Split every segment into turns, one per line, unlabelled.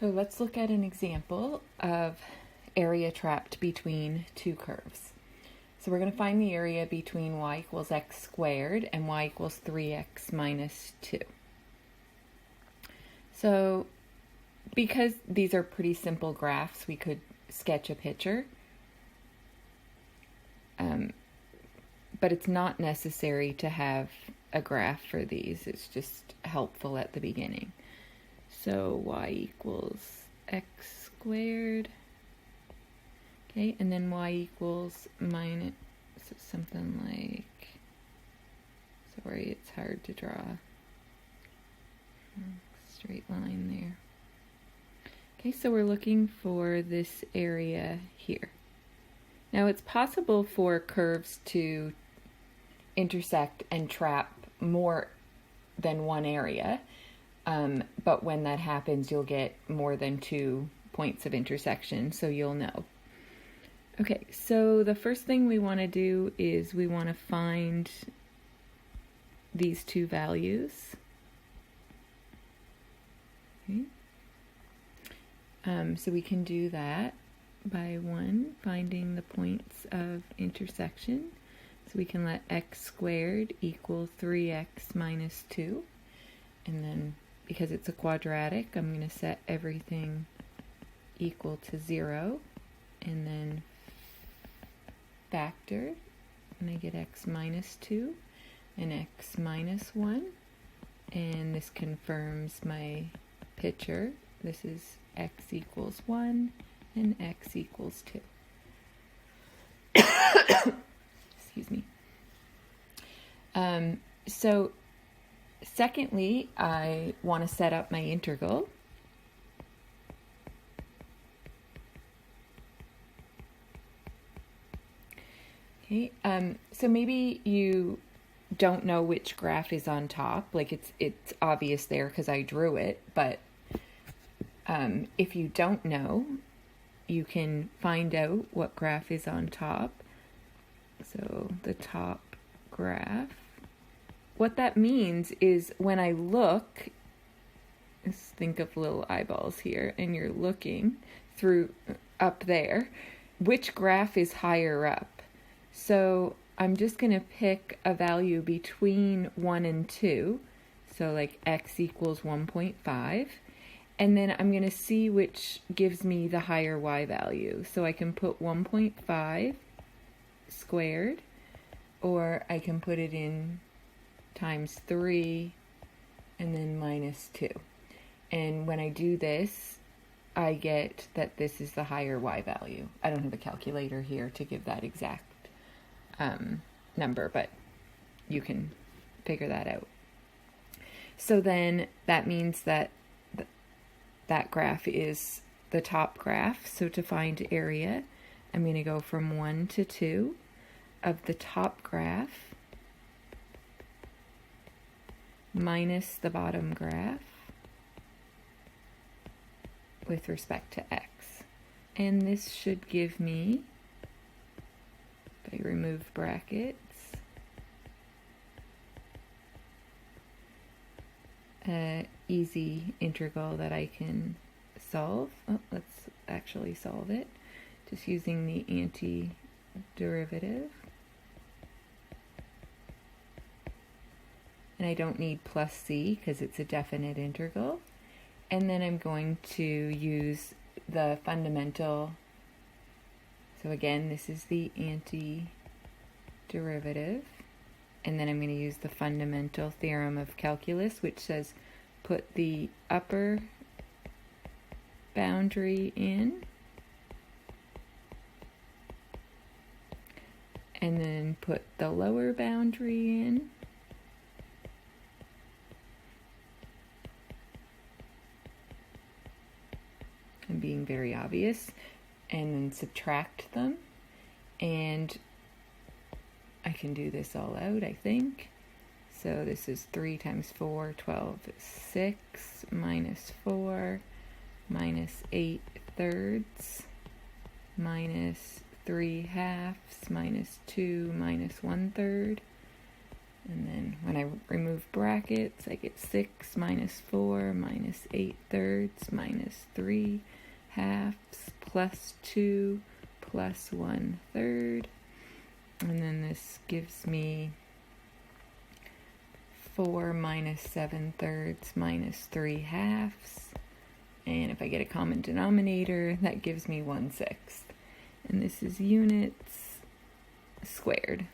So let's look at an example of area trapped between two curves. So we're going to find the area between y equals x squared and y equals 3x minus 2. So because these are pretty simple graphs, we could sketch a picture. But it's not necessary to have a graph for these. It's just helpful at the beginning. So y equals x squared. Okay, and then y equals minus something like, sorry, it's hard to draw a straight line there. Okay, so we're looking for this area here. Now it's possible for curves to intersect and trap more than one area, but when that happens, you'll get more than 2 points of intersection, so you'll know. Okay, so the first thing we want to do is we want to find these two values. Okay. So we can do that by finding the points of intersection. So we can let x squared equal 3x minus 2. And then because it's a quadratic, I'm going to set everything equal to 0. And then factor. And I get x minus 2 and x minus 1. And this confirms my picture. This is x equals 1 and x equals 2. Excuse me. So secondly, I want to set up my integral. Okay, so maybe you don't know which graph is on top. Like it's obvious there because I drew it, but if you don't know, you can find out what graph is on top. So the top graph. What that means is when I look, let's think of little eyeballs here, and you're looking through up there, which graph is higher up? So I'm just going to pick a value between 1 and 2, so like x equals 1.5, and then I'm going to see which gives me the higher y value. So I can put 1.5 squared, or I can put it in times 3 and then minus 2. And when I do this, I get that this is the higher y value. I don't have a calculator here to give that exact number, but you can figure that out. So then that means that that graph is the top graph. So to find area, I'm going to go from 1 to 2 of the top graph minus the bottom graph with respect to x. And this should give me, if I remove brackets, an easy integral that I can solve. Oh, let's actually solve it just using the antiderivative. And I don't need plus c because it's a definite integral. And then I'm going to use the fundamental. So again, this is the antiderivative. And then I'm going to use the fundamental theorem of calculus, which says put the upper boundary in and then put the lower boundary in. I'm being very obvious. And then subtract them. And I can do this all out, I think. So this is 3 times 4, 12 is 6, minus 4, minus 8 thirds, minus 3 halves, minus 2, minus 1/3, And then when I remove brackets, I get 6 minus 4 minus 8 thirds minus 3 halves plus 2 plus 1 third. And then this gives me 4 minus 7 thirds minus 3 halves. And if I get a common denominator, that gives me 1/6. And this is units squared.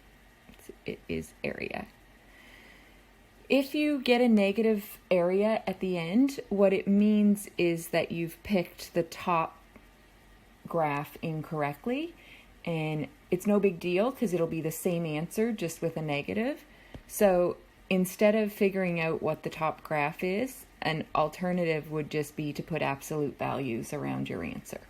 It is area. If you get a negative area at the end, what it means is that you've picked the top graph incorrectly. And it's no big deal because it'll be the same answer just with a negative. So instead of figuring out what the top graph is, an alternative would just be to put absolute values around your answer.